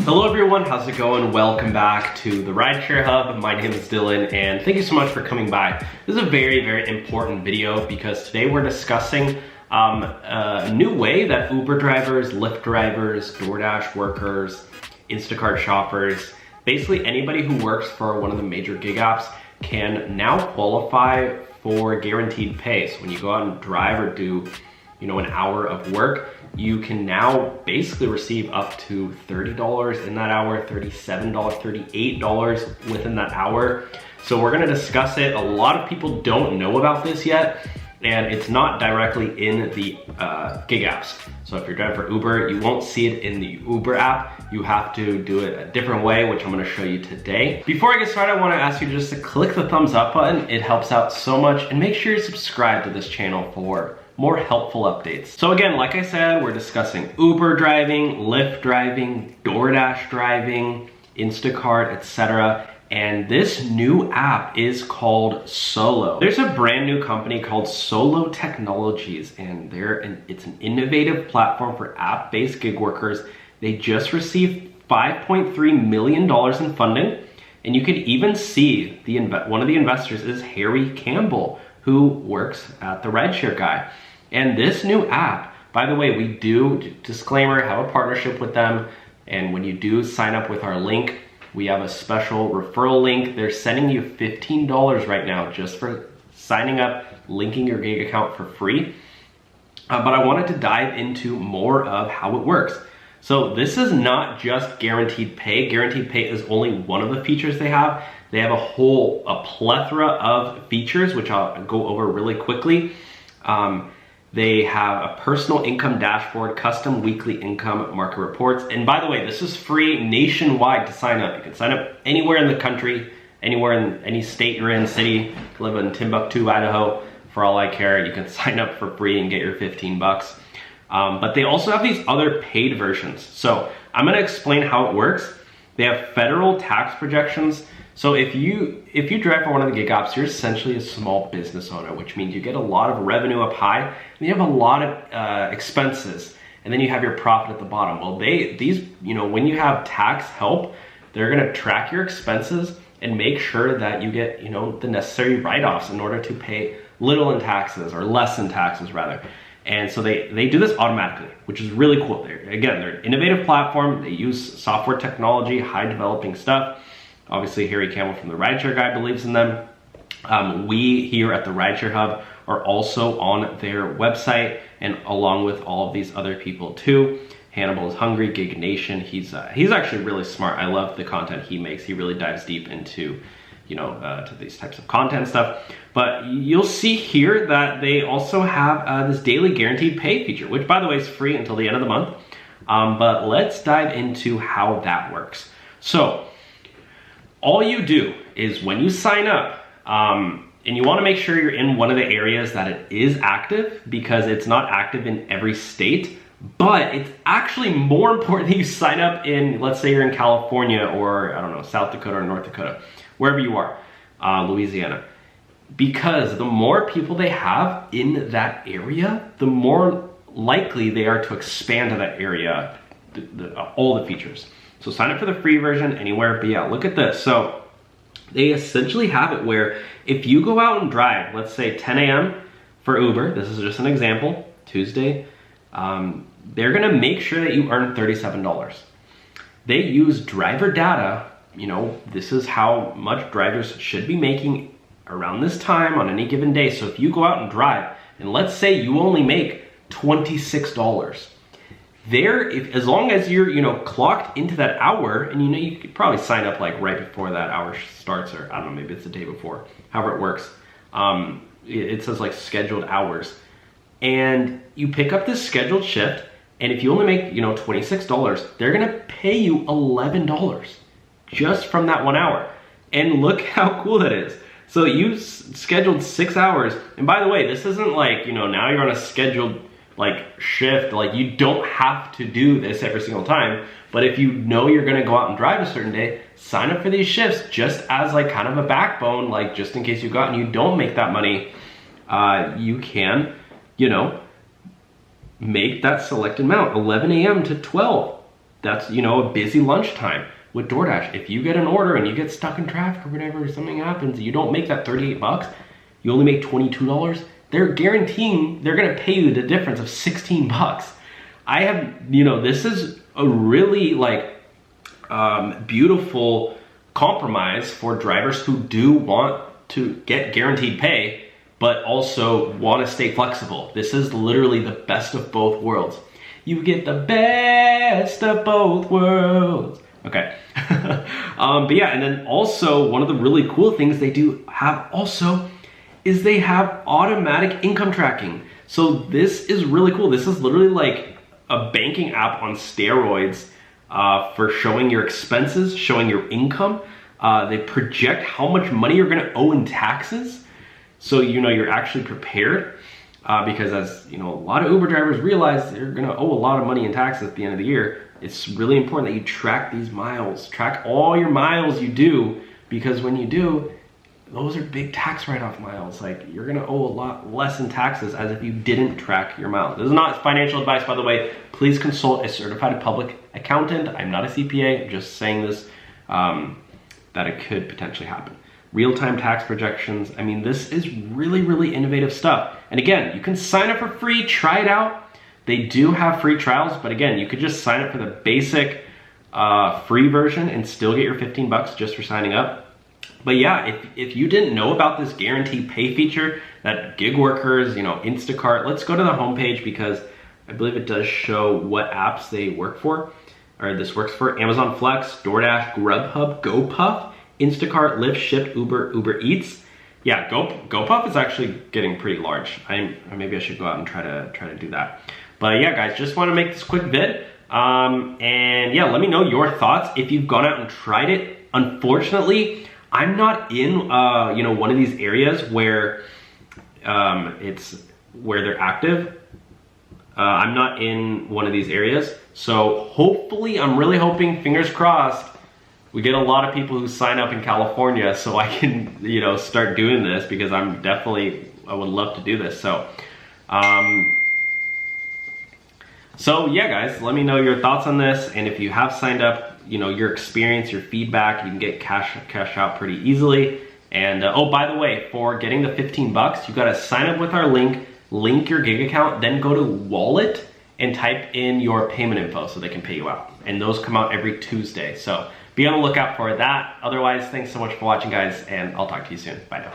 Hello everyone, how's it going? Welcome back to the Rideshare Hub. My name is Dylan and thank you so much for coming by. This is a very, very important video because today we're discussing a new way that Uber drivers, Lyft drivers, DoorDash workers, Instacart shoppers, basically anybody who works for one of the major gig apps can now qualify for guaranteed pay. So when you go out and drive or do, an hour of work, you can now basically receive up to $30 in that hour, $37, $38 within that hour. So we're gonna discuss it. A lot of people don't know about this yet, and it's not directly in the gig apps. So if you're driving for Uber, you won't see it in the Uber app. You have to do it a different way, which I'm gonna show you today. Before I get started, I wanna ask you just to click the thumbs up button. It helps out so much, and make sure you subscribe to this channel for more helpful updates. So again, like I said, we're discussing Uber driving, Lyft driving, DoorDash driving, Instacart, etc. And this new app is called Solo. There's a brand new company called Solo Technologies, and it's an innovative platform for app-based gig workers. They just received $5.3 million in funding, and you could even see one of the investors is Harry Campbell, who works at the Rideshare Guy. And this new app, by the way, we do, disclaimer, have a partnership with them. And when you do sign up with our link, we have a special referral link. They're sending you $15 right now just for signing up, linking your gig account for free. But I wanted to dive into more of how it works. So this is not just guaranteed pay. Guaranteed pay is only one of the features they have. They have a plethora of features, which I'll go over really quickly. They have a personal income dashboard, custom weekly income market reports. And by the way, this is free nationwide to sign up. You can sign up anywhere in the country, anywhere in any state you're in, city. If you live in Timbuktu, Idaho, for all I care, you can sign up for free and get your 15 bucks. But they also have these other paid versions. So I'm gonna explain how it works. They have federal tax projections. So if you drive for one of the gig apps, you're essentially a small business owner, which means you get a lot of revenue up high, and you have a lot of expenses, and then you have your profit at the bottom. Well, when you have tax help, they're gonna track your expenses and make sure that you get, the necessary write-offs in order to pay little in taxes, or less in taxes rather. And so they do this automatically, which is really cool. They're an innovative platform. They use software technology, high developing stuff. Obviously, Harry Campbell from the Rideshare Guy believes in them. We here at the Rideshare Hub are also on their website, and along with all of these other people too. Hannibal is Hungry, Gig Nation. He's actually really smart. I love the content he makes. He really dives deep into to these types of content stuff. But you'll see here that they also have this daily guaranteed pay feature, which by the way is free until the end of the month. But let's dive into how that works. So all you do is when you sign up, and you want to make sure you're in one of the areas that it is active, because it's not active in every state, but it's actually more important that you sign up in, let's say you're in California, or I don't know, South Dakota or North Dakota, wherever you are, Louisiana. Because the more people they have in that area, the more likely they are to expand to that area, all the features. So sign up for the free version anywhere, but yeah, look at this. So they essentially have it where if you go out and drive, let's say 10 a.m. for Uber, this is just an example, Tuesday, they're gonna make sure that you earn $37. They use driver data. This is how much drivers should be making around this time on any given day. So if you go out and drive, and let's say you only make $26, as long as you're clocked into that hour, and you could probably sign up like right before that hour starts, or I don't know, maybe it's the day before, however it works. It says like scheduled hours, and you pick up this scheduled shift, and if you only make $26, they're gonna pay you $11 just from that 1 hour. And look how cool that is. So you scheduled 6 hours, and by the way, this isn't like now you're on a scheduled shift. You don't have to do this every single time, but if you know you're gonna go out and drive a certain day, sign up for these shifts just as kind of a backbone, just in case you go out and you don't make that money, you can make that selected amount, 11 a.m. to 12. that's, you know, a busy lunchtime. With DoorDash, if you get an order and you get stuck in traffic or whatever, something happens, you don't make that 38 bucks, you only make $22, they're guaranteeing they're gonna pay you the difference of 16 bucks. I have, you know, this is a really like beautiful compromise for drivers who do want to get guaranteed pay, but also want to stay flexible. This is literally the best of both worlds. You get the best of both worlds. Okay. But yeah, and then also one of the really cool things they do have also is they have automatic income tracking. So this is really cool. This is literally like a banking app on steroids for showing your expenses, showing your income. They project how much money you're gonna owe in taxes. So you know you're actually prepared because as you know, a lot of Uber drivers realize they're gonna owe a lot of money in taxes at the end of the year. It's really important that you track these miles, track all your miles you do, because when you do, those are big tax write-off miles. Like you're gonna owe a lot less in taxes as if you didn't track your miles. This is not financial advice, by the way. Please consult a certified public accountant. I'm not a CPA, I'm just saying this, that it could potentially happen. Real-time tax projections. I mean, this is really, really innovative stuff. And again, you can sign up for free, try it out. They do have free trials, but again, you could just sign up for the basic free version and still get your 15 bucks just for signing up. But yeah, if you didn't know about this guaranteed pay feature that gig workers, you know, Instacart, let's go to the homepage because I believe it does show what apps they work for, or this works for. Amazon Flex, DoorDash, Grubhub, GoPuff, Instacart, Lyft, Shipt, Uber Eats. Yeah, GoPuff is actually getting pretty large. Maybe I should go out and try to do that. But yeah, guys, just want to make this quick vid. And yeah, let me know your thoughts if you've gone out and tried it. Unfortunately, I'm not in you know, one of these areas where where they're active. I'm not in one of these areas. So hopefully, I'm really hoping, fingers crossed, we get a lot of people who sign up in California so I can, you know, start doing this because I would love to do this. So yeah, guys, let me know your thoughts on this. And if you have signed up, you know, your experience, your feedback, you can get cash out pretty easily. And oh, by the way, for getting the 15 bucks, you got to sign up with our link your gig account, then go to wallet and type in your payment info so they can pay you out. And those come out every Tuesday. So be on the lookout for that. Otherwise, thanks so much for watching, guys, and I'll talk to you soon. Bye now.